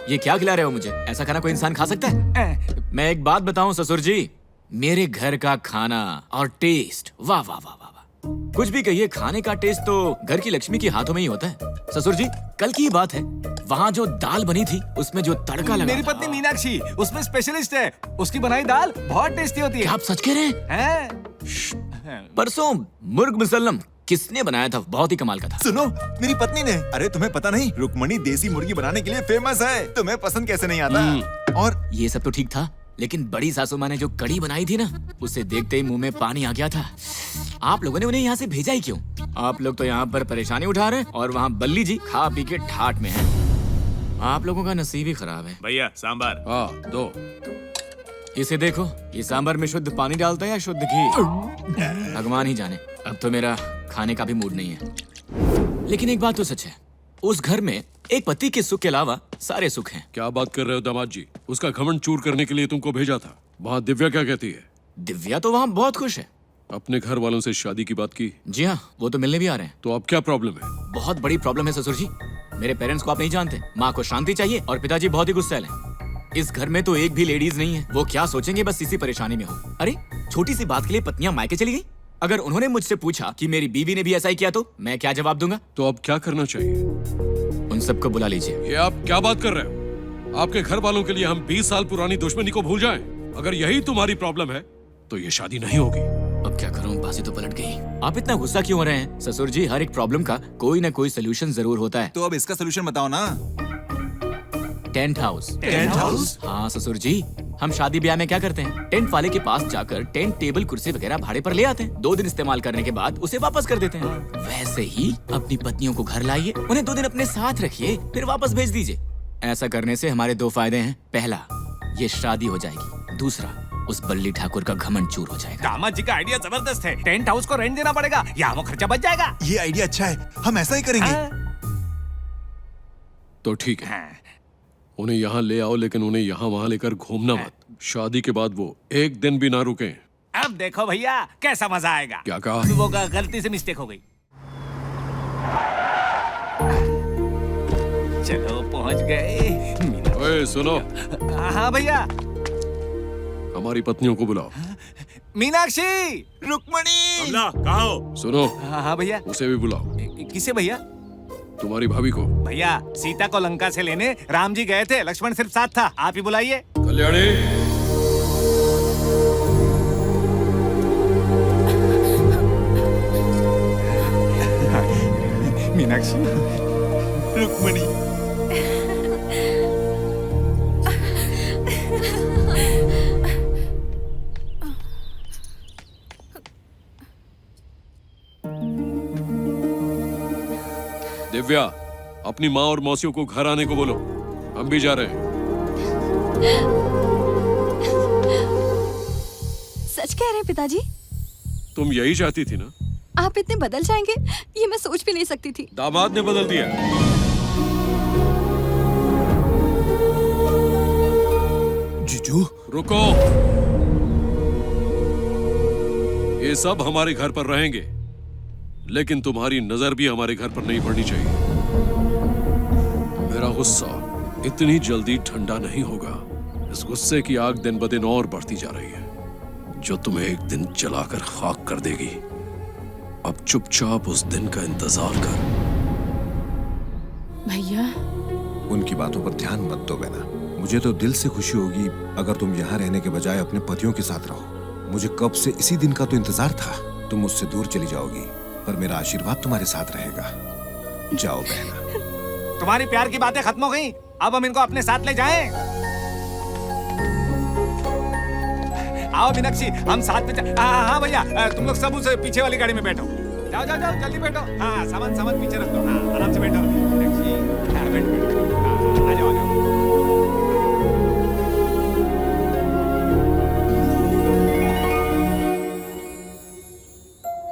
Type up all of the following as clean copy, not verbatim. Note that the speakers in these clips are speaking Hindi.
ये क्या खिला रहे हो मुझे? ऐसा खाना कोई इंसान खा सकता है? मैं एक बात बताऊं ससुर जी, मेरे घर का खाना और टेस्ट, वाह वाह वाह वाह वाह। कुछ भी कहिए, खाने का टेस्ट तो घर की लक्ष्मी के हाथों में ही होता है। ससुर जी, कल की ही बात है, वहाँ जो दाल बनी थी उसमें जो तड़का लगा मेरी पत्नी मीनाक्षी उसमें स्पेशलिस्ट है। उसकी बनाई दाल बहुत टेस्टी होती है। क्या आप सच कह रहे हैं? परसों मुर्ग मुसल्लम किसने बनाया था? बहुत ही कमाल का था। सुनो, मेरी पत्नी ने। अरे तुम्हें पता नहीं, रुक्मणी देसी मुर्गी बनाने के लिए फेमस है। तुम्हें पसंद कैसे नहीं आता? और ये सब तो ठीक था, लेकिन बड़ी सासू माँ ने जो कड़ी बनाई थी ना, उसे देखते ही मुंह में पानी आ गया था। आप लोगों ने उन्हें यहाँ से भेजा ही क्यों? आप लोग तो यहाँ पर परेशानी उठा रहे हैं और वहाँ बल्ली जी खा पी के ठाट में हैं। आप लोगों का नसीब ही खराब है। भैया सांबार। हाँ, दो। इसे देखो, ये सांबर में शुद्ध पानी डालता है या शुद्ध घी, भगवान ही जाने। अब तो मेरा खाने का भी मूड नहीं है। लेकिन एक बात तो सच है, उस घर में एक पति के सुख के अलावा सारे सुख हैं। क्या बात कर रहे हो दामाद जी? उसका घमंड चूर करने के लिए तुमको भेजा था। वहाँ दिव्या क्या कहती है? दिव्या तो वहाँ बहुत खुश है। अपने घर वालों से शादी की बात की? जी हाँ, वो तो मिलने भी आ रहे हैं। तो अब क्या प्रॉब्लम है? बहुत बड़ी प्रॉब्लम है ससुर जी। मेरे पेरेंट्स को आप नहीं जानते। माँ को शांति चाहिए और पिताजी बहुत ही गुस्सैल हैं। इस घर में तो एक भी लेडीज नहीं है। वो क्या सोचेंगे, बस इसी परेशानी में हो। अरे छोटी सी बात के लिए पत्नियां मायके चली गई। अगर उन्होंने मुझसे पूछा कि मेरी बीवी ने भी ऐसा ही किया तो मैं क्या जवाब दूंगा? तो अब क्या करना चाहिए? उन सबको बुला लीजिए। ये आप क्या बात कर रहे हो? आपके घर वालों के लिए हम 20 साल पुरानी दुश्मनी को भूल जाएं? अगर यही तुम्हारी प्रॉब्लम है तो ये शादी नहीं होगी। अब क्या करूं, बाजी तो पलट गई। आप इतना गुस्सा क्यों हो रहे हैं? ससुर जी, हर एक प्रॉब्लम का कोई ना कोई सोल्यूशन जरूर होता है। तो अब इसका सोल्यूशन बताओ ना। Tent house. Tent house? हाँ ससुर जी, हम शादी ब्याह में क्या करते हैं, टेंट वाले के पास जाकर टेंट टेबल कुर्सी वगैरह भाड़े पर ले आते हैं। 2 दिन इस्तेमाल करने के बाद उसे वापस कर देते हैं। वैसे ही अपनी पत्नियों को घर लाइए, उन्हें 2 दिन अपने साथ रखिए, फिर वापस भेज दीजिए। ऐसा करने से हमारे 2 फायदे हैं। पहला, ये शादी हो जाएगी। दूसरा, उस बल्ली ठाकुर का घमंड चूर हो जाएगा। दामाद जी का आइडिया जबरदस्त है। टेंट हाउस को रेंट देना पड़ेगा, यहाँ वो खर्चा बच जाएगा। ये आइडिया अच्छा है, हम ऐसा ही करेंगे। तो ठीक है, उन्हें यहाँ ले आओ, लेकिन उन्हें यहाँ वहाँ लेकर घूमना मत। शादी के बाद वो एक दिन भी ना रुके। अब देखो भैया कैसा मजा आएगा। क्या कहा? वो गलती से मिस्टेक हो गई। चलो पहुंच गए। ओए सुनो, हाँ भैया। हमारी पत्नियों को बुलाओ। मीनाक्षी, रुक्मणी, कहाँ हो? सुनो, हाँ भैया। उसे भी बुलाओ। किसे भैया? तुम्हारी भाभी को। भैया सीता को लंका से लेने राम जी गए थे, लक्ष्मण सिर्फ साथ था। आप ही बुलाइए। कल्याणी, मीनाक्षी, रुक्मणी। दिव्या, अपनी माँ और मौसियों को घर आने को बोलो। हम भी जा रहे हैं। सच कह रहे हैं पिताजी? तुम यही चाहती थी ना? आप इतने बदल जाएंगे ये मैं सोच भी नहीं सकती थी। दामाद ने बदल दिया। जीजू, रुको। ये सब हमारे घर पर रहेंगे, लेकिन तुम्हारी नजर भी हमारे घर पर नहीं पड़नी चाहिए। मेरा गुस्सा इतनी जल्दी ठंडा नहीं होगा। इस गुस्से की आग दिन ब दिन और बढ़ती जा रही है, जो तुम्हें एक दिन जलाकर खाक कर देगी। अब चुपचाप उस दिन का इंतजार कर। भैया, उनकी बातों पर ध्यान मत दो बहना। मुझे तो दिल से खुशी होगी अगर तुम यहाँ रहने के बजाय अपने पतियों के साथ रहो। मुझे कब से इसी दिन का तो इंतजार था। तुम मुझसे दूर चली जाओगी, पर मेरा आशीर्वाद तुम्हारे साथ रहेगा। जाओ बहना। तुम्हारी प्यार की बातें खत्म हो गई, अब हम इनको अपने साथ ले जाएं। आओ मीनाक्षी, हम साथ में हाँ भैया, तुम लोग सब उस पीछे वाली गाड़ी में बैठो। जाओ जाओ जाओ, जल्दी बैठो। हाँ, सामान पीछे रख दो। हाँ, आराम से बैठो मीनाक्षी। हाँ, बैठो। हाँ, आ जाओ।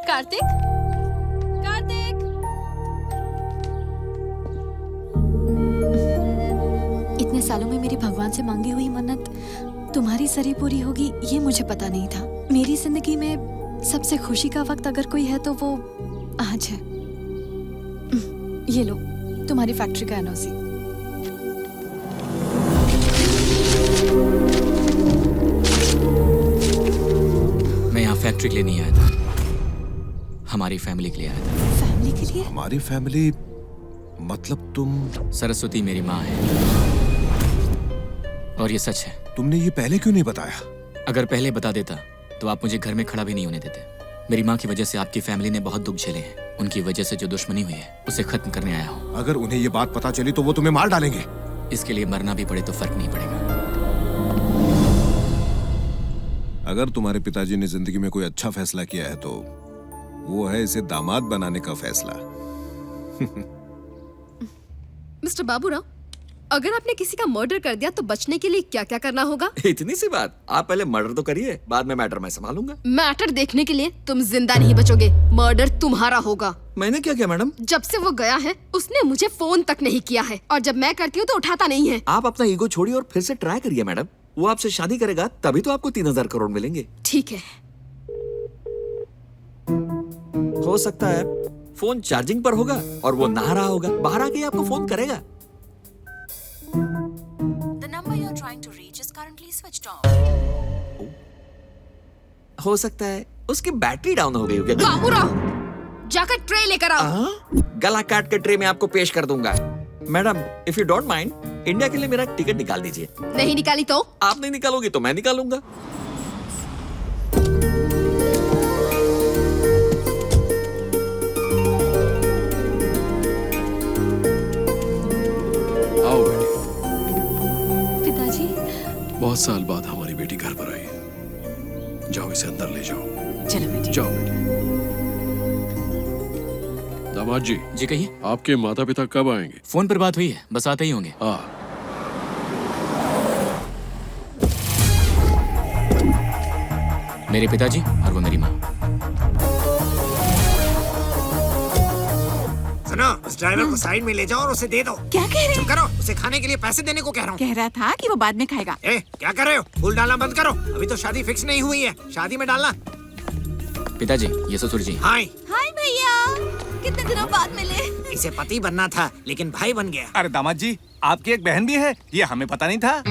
कार्तिक, कार्तिक, इतने सालों में मेरी भगवान से मांगी हुई मन्नत तुम्हारी सरी पूरी होगी ये मुझे पता नहीं था। मेरी जिंदगी में सबसे खुशी का वक्त अगर कोई है तो वो आज है। ये लो, तुम्हारी फैक्ट्री का एनओसी। मैं यहाँ फैक्ट्री के लिए नहीं आया था, हमारी फैमिली के लिए आया था। फैमिली के लिए? हमारी फैमिली मतलब तुम? सरस्वती मेरी माँ है और ये सच है। तुमने ये पहले क्यों नहीं बताया? अगर पहले बता देता तो आप मुझे घर में खड़ा भी नहीं होने देते। मेरी माँ की वजह से आपकी फैमिली ने बहुत दुख झेले हैं। उनकी वजह से जो दुश्मनी हुई है उसे खत्म करने आया हूँ। अगर उन्हें ये बात पता चली तो वो तुम्हें मार डालेंगे। इसके लिए मरना भी पड़े तो फर्क नहीं पड़ेगा। अगर तुम्हारे पिताजी ने जिंदगी में कोई अच्छा फैसला किया है तो वो है इसे दामाद बनाने का फैसला। मिस्टर बाबूराव, अगर आपने किसी का मर्डर कर दिया तो बचने के लिए क्या क्या करना होगा? इतनी सी बात, आप पहले मर्डर तो करिए, बाद में मैटर मैं संभालूंगा। मैटर देखने के लिए तुम जिंदा नहीं बचोगे, मर्डर तुम्हारा होगा। मैंने क्या किया मैडम? जब से वो गया है उसने मुझे फोन तक नहीं किया है, और जब मैं करती हूँ तो उठाता नहीं है। आप अपना ईगो छोड़िए और फिर से ट्राई करिए मैडम। वो आपसे शादी करेगा तभी तो आपको 3000 करोड़ मिलेंगे। ठीक है। हो सकता है फोन चार्जिंग पर होगा और वो नहा रहा होगा, बाहर आके आपको फोन करेगा। The number you're trying to reach is currently switched off. हो सकता है उसकी बैटरी डाउन हो गई होगी। बाबूराव, जाकर ट्रे लेकर आओ। गला काट के ट्रे में आपको पेश कर दूंगा। Madam, if you don't mind, India के लिए मेरा टिकट निकाल दीजिए। नहीं निकाली तो? आप नहीं निकालोगी तो मैं निकालूंगा। आओ बेटी। पिताजी, बहुत साल बाद हमारी बेटी घर पर आई है। जाओ इसे अंदर ले जाओ। चलो बेटी। जाओ बेटी। दामाद जी, जी कहिए। आपके माता पिता कब आएंगे? फोन पर बात हुई है, बस आते ही होंगे। हाँ। मेरे पिताजी और वो मेरी माँ। सुनो, उस ड्राइवर को साइड में ले जाओ और उसे दे दो। क्या कह रहे चुप करो, उसे खाने के लिए पैसे देने को कह रहा हूँ। कह रहा था कि वो बाद में खाएगा। ए, क्या कर रहे हो? फूल डालना बंद करो, अभी तो शादी फिक्स नहीं हुई है। शादी में डालना। पिताजी, ये ससुर जी। हाय। हाय भैया, कितने दिनों बाद मिले। इसे पति बनना था लेकिन भाई बन गया। अरे दामाद जी, आपकी एक बहन भी है, ये हमें पता नहीं था।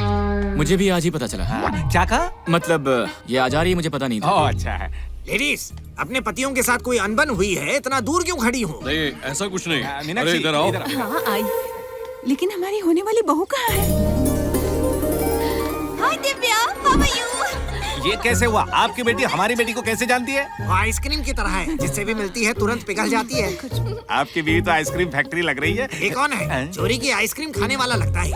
मुझे भी आज ही पता चला। क्या कहा? मतलब ये आ जा रही है, मुझे पता नहीं था। ओह अच्छा है। लेडीज, अपने पतियों के साथ कोई अनबन हुई है, इतना दूर क्यों खड़ी हो? नहीं, ऐसा कुछ नहीं। मीनाक्षी, अरे इधर आओ। हाँ आई, लेकिन हमारी होने वाली बहू कहाँ है? हाय दिव्या, हाउ आर यू? ये कैसे हुआ? आपकी बेटी हमारी बेटी को कैसे जानती है? वो आइसक्रीम की तरह है, जिससे भी मिलती है तुरंत पिघल जाती है। आपकी बीवी तो आइसक्रीम फैक्ट्री लग रही है। ये कौन है? चोरी की आइसक्रीम खाने वाला लगता है।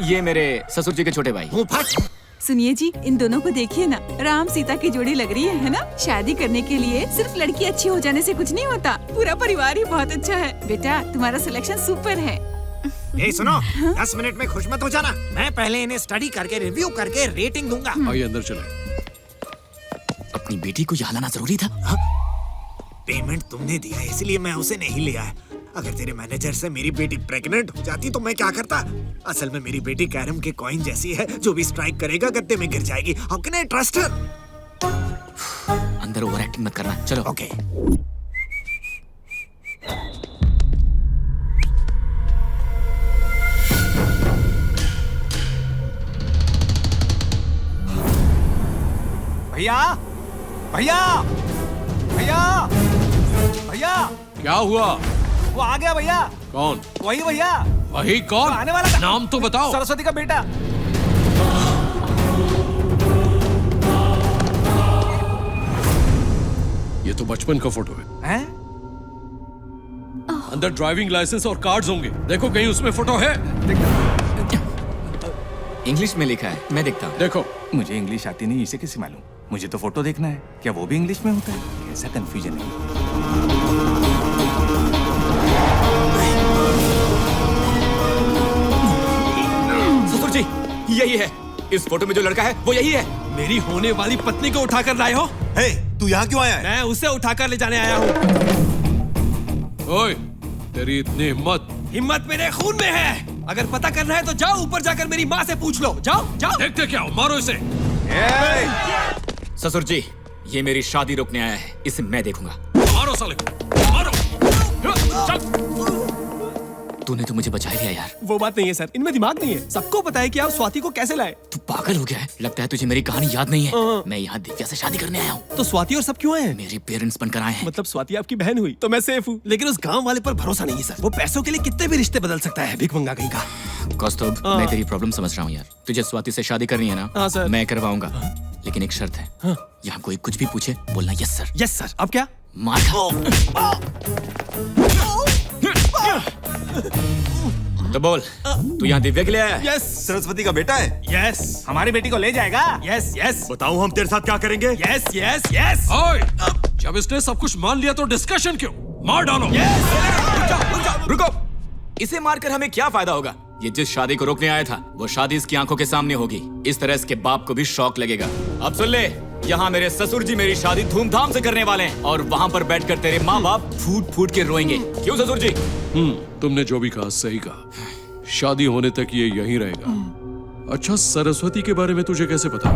ये मेरे ससुर जी के छोटे भाई। मुंह फट। सुनिए जी, इन दोनों को देखिए ना, राम सीता की जोड़ी लग रही है ना? शादी करने के लिए सिर्फ लड़की अच्छी हो जाने से कुछ नहीं होता, पूरा परिवार ही बहुत अच्छा है। बेटा, तुम्हारा सिलेक्शन सुपर है। ए सुनो, 10 मिनट में खुश मत हो जाना। मैं पहले इन्हें स्टडी करके रिव्यू करके रेटिंग दूंगा। आइए अंदर चले। अपनी बेटी को यहाँ लाना जरूरी था। पेमेंट तुमने दिया है, इसलिए मैं उसे नहीं ले आया। अगर तेरे मैनेजर से मेरी बेटी प्रेग्नेंट हो जाती तो मैं क्या करता? असल में मेरी बेटी कैरम के कॉइन जैसी है, जो भी स्ट्राइक करेगा गद्दे में गिर जाएगी। How can I trust her? अंदर ओवर एक्टिंग मत करना, चलो। ओके। भैया, भैया, भैया, भैया, क्या हुआ? वो आ गया भैया। कौन? वही भैया, वही कौन? आने वाला था। नाम तो बताओ। सरस्वती का बेटा। ये तो बचपन का फोटो है। हैं? अंदर ड्राइविंग लाइसेंस और कार्ड्स होंगे, देखो कहीं उसमें फोटो है। इंग्लिश में लिखा है, मैं देखता हूँ। देखो। मुझे इंग्लिश आती नहीं, इसे कैसे मालूम? मुझे तो फोटो देखना है। क्या वो भी इंग्लिश में होता है? ऐसा कंफ्यूजन है। ससुर जी, यही है। इस फोटो में जो लड़का है वो यही है। मेरी होने वाली पत्नी को उठाकर लाए हो? हे, तू यहाँ क्यों आया है? मैं उसे उठाकर ले जाने आया हूँ। ओए, तेरी इतनी हिम्मत? हिम्मत मेरे खून में है। अगर पता करना है तो जाओ ऊपर जाकर मेरी माँ से पूछ लो। जाओ जाओ। देखते क्या हो, मारो इसे। ससुर जी, ये मेरी शादी रोकने आया है, इसे मैं देखूंगा। मारो साले को, मारो। चल। तूने तो मुझे बचा लिया यार। वो बात नहीं है सर, इनमें दिमाग नहीं है। सबको पता है कि आप स्वाति को कैसे लाए। तू पागल हो गया है? लगता है तुझे मेरी कहानी याद नहीं है। मैं यहाँ दिव्या से शादी करने आया हूँ। तो स्वाति और सब क्यों आए हैं? मेरे पेरेंट्स बनकर आए हैं। मतलब स्वाति आपकी बहन हुई तो मैं सेफ हूँ, लेकिन उस गांव वाले पर भरोसा नहीं है सर। वो पैसों के लिए कितने भी रिश्ते बदल सकता है, भिखमंगा कहीं का। कौस्तुभ, मैं तेरी प्रॉब्लम समझ रहा हूँ यार। तुझे स्वाति से शादी करनी है ना? हाँ सर। मैं करवाऊंगा, लेकिन एक शर्त है। यहाँ कोई कुछ भी पूछे बोलना यस सर। Yes sir. अब क्या? मार तो बोल, तू यहाँ दिव्या के लिए आया है? यस। सरस्वती का बेटा है? यस। हमारी बेटी को ले जाएगा? Yes yes. बताऊं हम तेरे साथ क्या करेंगे? Yes yes yes. ओए, जब इसने सब कुछ मान लिया तो डिस्कशन क्यों? मार डालो। रुको, इसे मारकर हमें क्या फायदा होगा? ये जिस शादी को रोकने आया था वो शादी इसकी आंखों के सामने होगी। इस तरह इसके बाप को भी शौक लगेगा। अब सुन ले, यहाँ मेरे ससुर जी मेरी शादी धूमधाम से करने वाले हैं और वहाँ पर बैठकर तेरे माँ बाप फूट फूट के रोएंगे। क्यों ससुर जी? तुमने जो भी कहा सही कहा। शादी होने तक ये यहीं रहेगा। अच्छा, सरस्वती के बारे में तुझे कैसे पता?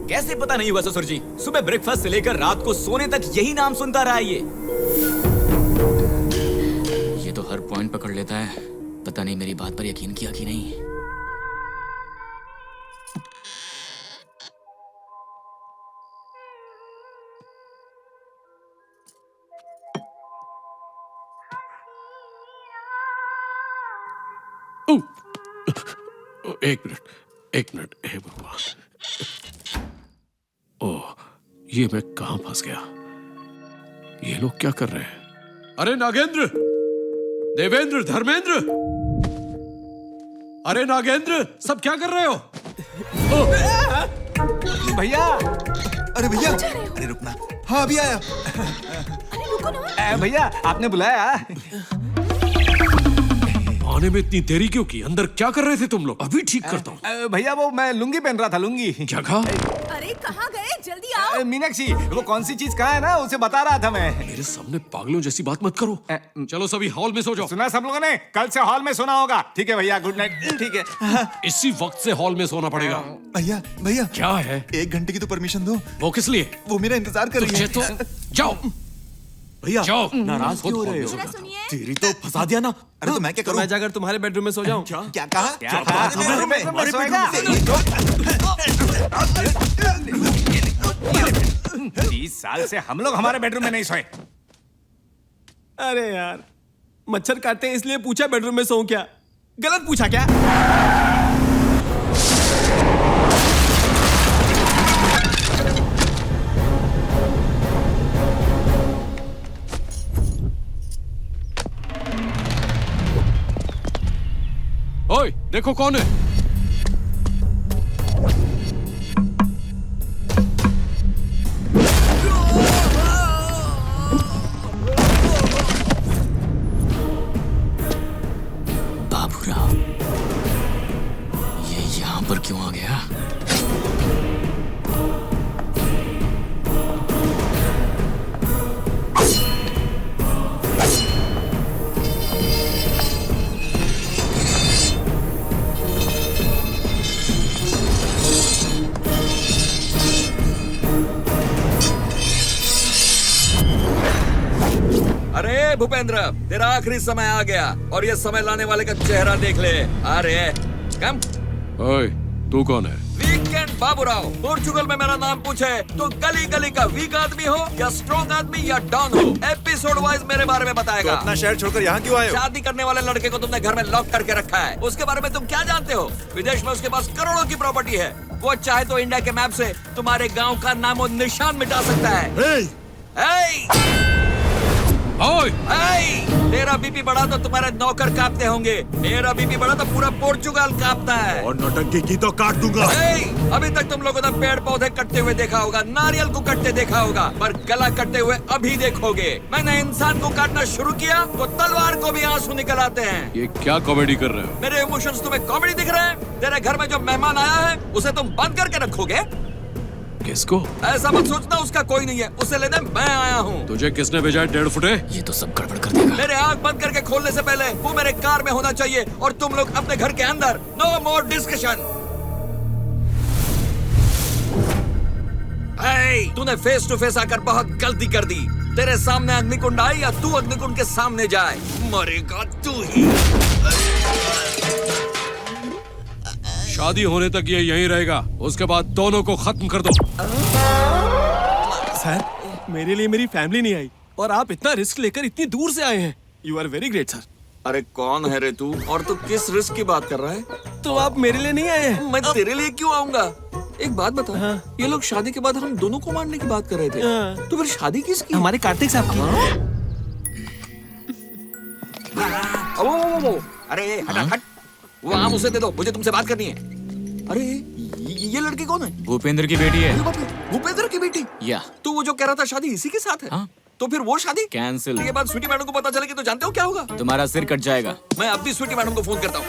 कैसे पता नहीं हुआ ससुर जी? सुबह ब्रेकफास्ट से लेकर रात को सोने तक यही नाम सुनता रहा ये तो हर पॉइंट पकड़ लेता है। पता नहीं मेरी बात पर यकीन किया कि नहीं। एक मिनट, हे भगवान। ओह, ये मैं कहां फंस गया? ये लोग क्या कर रहे हैं? अरे नागेंद्र, देवेंद्र, धर्मेंद्र, अरे नागेंद्र, सब क्या कर रहे हो? भैया, अरे भैया, अरे रुकना। हाँ अभी आया। अरे रुको ना। भैया आपने बुलाया? आने में इतनी देरी क्यों की? अंदर क्या कर रहे थे तुम लोग? अभी ठीक करता हूँ। भैया वो मैं लुंगी पहन रहा था, लुंगी। क्या कहा? अरे कहाँ गए? जल्दी आओ। मीनाक्षी, वो कौन सी चीज कहाँ है ना, उसे बता रहा था मैं। मेरे सामने पागलों जैसी बात मत करो। चलो सभी हॉल में सो जाओ। सुना सब लोगों ने? कल से हॉल में सोना होगा। ठीक है भैया, गुड नाइट। ठीक है। इसी वक्त से हॉल में सोना पड़ेगा। भैया भैया, क्या है? 1 घंटे की तो परमिशन दो। वो किस लिए? वो मेरा इंतजार कर रही है। तो जाओ भैया, जाओ। नाराज क्यों हो रहे हो? तेरी तो फंसा दिया ना। अरे तो मैं क्या करूं? मैं जाकर तुम्हारे बेडरूम में सो जाऊं? क्या कहा? क्या कहा? बेडरूम में? हमारे बेडरूम में 30 साल से हम लोग हमारे बेडरूम में नहीं सोए। अरे यार, मच्छर काटते हैं इसलिए पूछा बेडरूम में सोऊं क्या? गलत पूछा क्या? ओए, देखो कौन है? बाबूराव, ये यहाँ पर क्यों आ गया? अरे भूपेंद्र, तेरा आखिरी समय आ गया और ये समय लाने वाले का चेहरा देख ले। अरे कम। ओए, तू कौन है? वीकेंड बाबूराव। पोर्चुगल में मेरा नाम पूछे तो गली गली का वीक आदमी हो या स्ट्रॉन्ग आदमी या डॉन हो, एपिसोड वाइज मेरे बारे में बताएगा। तो अपना शहर छोड़कर यहाँ क्यों आए हो? शादी करने वाले लड़के को तुमने घर में लॉक करके रखा है, उसके बारे में तुम क्या जानते हो? विदेश में उसके पास करोड़ों की प्रॉपर्टी है। वो चाहे तो इंडिया के मैप से तुम्हारे गाँव का नाम और निशान मिटा सकता है। ओए! तेरा बीपी बढ़ा तो तुम्हारे नौकर कांपते होंगे, मेरा बीपी बढ़ा तो पूरा पोर्चुगल कांपता है। और नौटंकी की तो काट दूंगा। अभी तक तुम लोगों ने पेड़ पौधे कटते हुए देखा होगा, नारियल को कटते देखा होगा, पर गला कटते हुए अभी देखोगे। मैंने इंसान को काटना शुरू किया तो तलवार को भी आंसू निकल आते हैं। ये क्या कॉमेडी कर रहे हो? मेरे इमोशंस तुम्हें कॉमेडी दिख रहे हैं? तेरे घर में जो मेहमान आया है उसे तुम बंद करके रखोगे? किसको? ऐसा मत सोचना उसका कोई नहीं है, उसे लेने मैं आया हूँ। तुझे किसने भेजा है 1.5 फुटे? ये तो सब गड़बड़ कर देगा। मेरे आंख बंद करके खोलने से पहले वो मेरे कार में होना चाहिए और तुम लोग अपने घर के अंदर। No more discussion. तूने फेस टू फेस आकर बहुत गलती कर दी। तेरे सामने अग्निकुंड आए या तू अग्निकुंड के सामने जाए, मरेगा तू ही। शादी होने तक ये यहीं रहेगा, उसके बाद दोनों को खत्म कर दो। सर, मेरे लिए मेरी फैमिली नहीं आई और आप इतना रिस्क लेकर इतनी दूर से आए हैं। You are very great sir. अरे कौन है रे तू, और तू किस रिस्क की बात कर रहा है? तो आप मेरे लिए नहीं आए हैं? मैं तेरे लिए क्यों आऊंगा? एक बात बता, हाँ। ये लोग शादी के बाद हम दोनों को मारने की बात कर रहे थे, हाँ। तो फिर शादी किसकी? हमारे कार्तिक साहब की। ओ, अरे हट हट, वो आम उसे दे दो, मुझे तुमसे बात करनी है। अरे ये लड़की कौन है? भूपेंद्र की बेटी है। भूपेंद्र की बेटी? या तो वो जो कह रहा था शादी इसी के साथ है, हाँ। तो फिर वो शादी कैंसिल। ये बात स्वीटी मैडम को पता चलेगी तो जानते हो क्या होगा? तुम्हारा सिर कट जाएगा। मैं अब भी स्वीटी मैडम को फोन करता हूँ।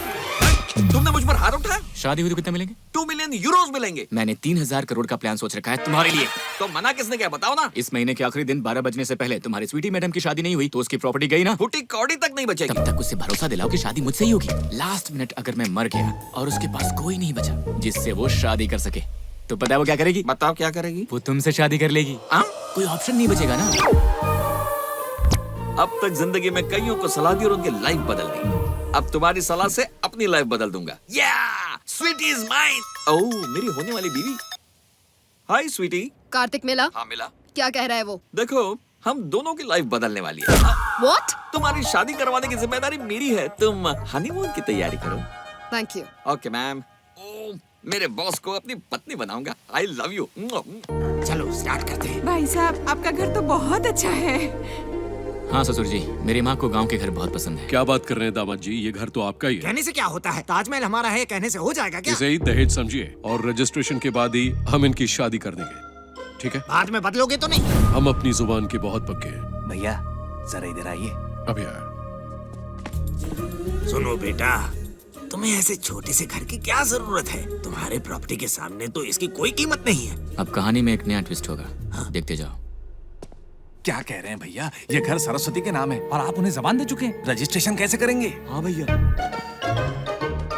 तुमने मुझ पर हाथ उठाया? शादी हुई तो कितने मिलेंगे? 2 मिलियन यूरोज मिलेंगे। मैंने 3000 करोड़ का प्लान सोच रखा है तुम्हारे लिए। तो मना किसने किया बताओ ना? इस महीने के आखिरी दिन 12 बजने से पहले तुम्हारी स्वीटी मैडम की शादी नहीं हुई तो उसकी प्रॉपर्टी गई ना। फूटी कौड़ी तक नहीं बचेगी। तब तक उसे भरोसा दिलाओ कि शादी मुझसे ही होगी। लास्ट मिनट अगर मैं मर गया और उसके पास कोई नहीं बचा जिससे वो शादी कर सके, तो पता है वो क्या करेगी? बताओ क्या करेगी? वो तुमसे शादी कर लेगी। कोई ऑप्शन नहीं बचेगा ना। अब तक जिंदगी में कईयों को सलाह दी और उनकी लाइफ बदल दी। अब तुम्हारी सलाह से अपनी लाइफ बदल दूंगा। Sweety is mine. ओह, मेरी होने वाली बीवी। हाय स्वीटी। कार्तिक मिला? हाँ मिला। क्या कह रहा है वो? देखो, हम दोनों की लाइफ बदलने वाली है। What? तुम्हारी शादी करवाने की जिम्मेदारी मेरी है। तुम हनीमून की तैयारी करो। Thank you. Okay ma'am. मेरे बॉस को अपनी पत्नी बनाऊंगा। I love you. चलो स्टार्ट करते हैं। भाई साहब, आपका घर तो बहुत अच्छा है। हाँ ससुर जी, मेरी माँ को गांव के घर बहुत पसंद है। क्या बात कर रहे हैं दामाद जी, ये घर तो आपका ही है। कहने से क्या होता है, ताजमहल हमारा है, कहने से हो जाएगा क्या? इसे ही दहेज समझिए और रजिस्ट्रेशन के बाद ही हम इनकी शादी कर देंगे, ठीक है? बाद में बदलोगे तो नहीं? हम अपनी जुबान के बहुत पक्के हैं। भैया जरा इधर आइए। अभी आया। सुनो बेटा, तुम्हें ऐसे छोटे से घर की क्या जरूरत है? तुम्हारे प्रॉपर्टी के सामने तो इसकी कोई कीमत नहीं है। अब कहानी में एक नया ट्विस्ट होगा, देखते जाओ। क्या कह रहे हैं भैया? ये घर सरस्वती के नाम है और आप उन्हें जबान दे चुके हैं। रजिस्ट्रेशन कैसे करेंगे? हाँ भैया।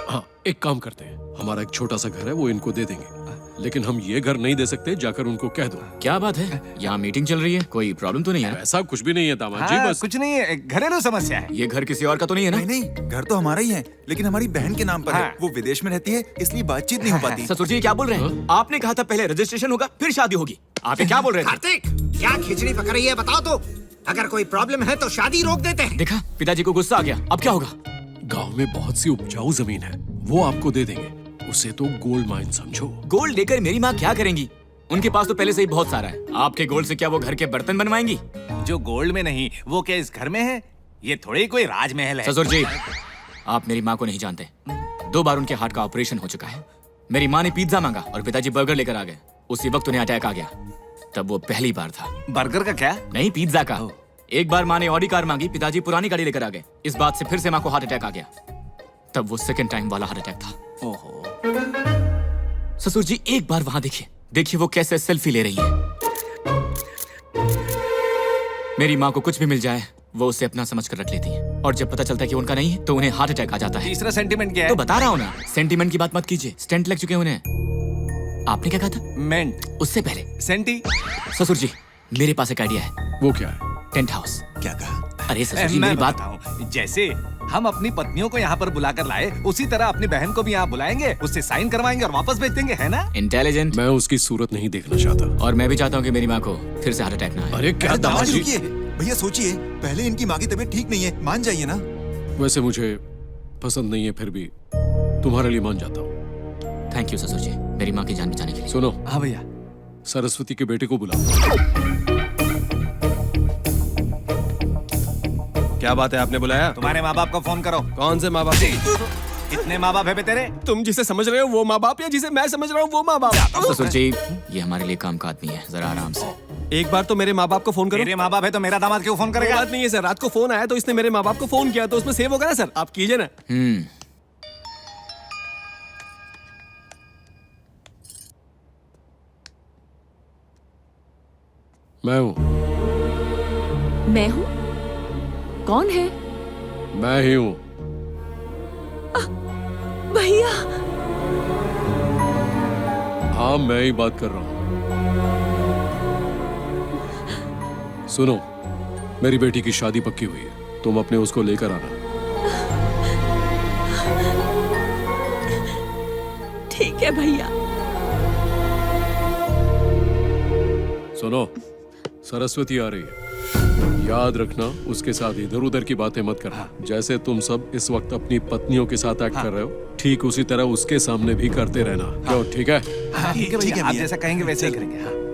हाँ, एक काम करते हैं, हमारा एक छोटा सा घर है, वो इनको दे देंगे, लेकिन हम ये घर नहीं दे सकते। जाकर उनको कह दो। क्या बात है, यहाँ मीटिंग चल रही है, कोई प्रॉब्लम तो नहीं है? ऐसा कुछ भी नहीं है दामाद जी, बस कुछ नहीं है, घरेलू समस्या है। ये घर किसी और का तो नहीं है ना? नहीं नहीं, घर तो हमारा ही है, लेकिन हमारी बहन के नाम पर है। वो विदेश में रहती है, इसलिए बातचीत नहीं हो पाती। ससुर जी क्या बोल रहे हैं? आपने कहा था पहले रजिस्ट्रेशन होगा फिर शादी होगी। आप ये क्या बोल रहे थे? कार्तिक, क्या खिचड़ी पक रही है बताओ तो? अगर कोई प्रॉब्लम है तो शादी रोक देते हैं। देखा, पिताजी को गुस्सा आ गया। अब क्या होगा? गांव में बहुत सी उपजाऊ जमीन है, वो आपको दे देंगे। उसे तो गोल्ड माइन समझो। गोल्ड लेकर मेरी माँ क्या करेंगी? उनके पास तो पहले से ही बहुत सारा है। आपके गोल्ड से क्या वो घर के बर्तन बनवाएंगी? जो गोल्ड में नहीं, वो क्या इस घर में है? ये थोड़ी कोई राजमहल है। ससुर जी, आप मेरी माँ को नहीं जानते। 2 बार उनके हार्ट का ऑपरेशन हो चुका है। मेरी माँ ने पिज्जा मांगा और पिताजी बर्गर लेकर आ गए। उसी वक्त उन्हें अटैक आ गया। तब वो पहली बार था। बर्गर का क्या? नहीं, पिज्जा का। एक बार माँ ने ऑडी कार मांगी, पिताजी पुरानी गाड़ी लेकर आ गए। इस बात से फिर से माँ को हार्ट अटैक आ गया। तब वो सेकंड टाइम वाला हार्ट अटैक था। ओहो। ससुर जी एक बार वहां देखिए, देखिए वो कैसे सेल्फी ले रही है। मेरी माँ को कुछ भी मिल जाए वो उसे अपना समझ कर रख लेती है, और जब पता चलता है कि उनका नहीं है तो उन्हें हार्ट अटैक आ जाता है। तीसरा सेंटीमेंट क्या है? तो बता रहा हूँ ना, सेंटीमेंट की बात मत कीजिए। स्टेंट लग चुके हैं उन्हें। आपने क्या कहा था? मेंट। उससे पहले सेंटी। ससुर जी मेरे पास एक आइडिया है। वो क्या है? Tent house. क्या कहा? अरे ससुर जी मेरी बात। जैसे हम अपनी पत्नियों को यहाँ पर बुलाकर लाए, उसी तरह अपनी बहन को भी यहाँ बुलाएंगे, उससे साइन करवाएंगे और वापस भेज देंगे, है ना? इंटेलिजेंट। मैं उसकी सूरत नहीं देखना चाहता। और मैं भी चाहता हूँ कि मेरी माँ को फिर से हार्ट अटैक ना आए। अरे क्या दामाद दामाद जी जी, रुकिए, भैया सोचिए, पहले इनकी माँ की तबीयत ठीक नहीं है, मान जाइए ना। वैसे मुझे पसंद नहीं है, फिर भी तुम्हारे लिए मान जाता हूँ। थैंक यू ससुर जी, मेरी माँ की जान बचाने के लिए। सुनो, हाँ भैया। सरस्वती के बेटे को बुलाओ। क्या बात है, आपने बुलाया? तुम्हारे माँ बाप को फोन करो। कौन से माँ बाप? कितने माँ बाप है बे तेरे? तुम जिसे समझ रहे हो वो माँ बाप या जिसे मैं समझ रहा हूँ वो माँ बाप? ससुर जी ये हमारे लिए काम का आदमी है, जरा आराम से। एक बार तो मेरे माँ बाप को फोन करो। मेरे माँ बाप है तो मेरा दामाद क्यों फोन कोई करेगा? बात नहीं है सर, रात को फोन आया तो इसने मेरे माँ बाप को फोन किया तो उसमें सेव होगा ना सर, आप कीजिए ना। मैं हूँ। मैं हूँ? कौन है? मैं ही हूँ। भैया। हाँ, मैं ही बात कर रहा हूँ। सुनो, मेरी बेटी की शादी पक्की हुई है, तुम अपने उसको लेकर आना। ठीक है भैया। सुनो, सरस्वती आ रही है, याद रखना उसके साथ इधर उधर की बातें मत करना। जैसे तुम सब इस वक्त अपनी पत्नियों के साथ एक्ट कर रहे हो, ठीक उसी तरह उसके सामने भी करते रहना। क्यों? ठीक है? ठीक है भैया, आप जैसा कहेंगे वैसे ही करेंगे। हाँ।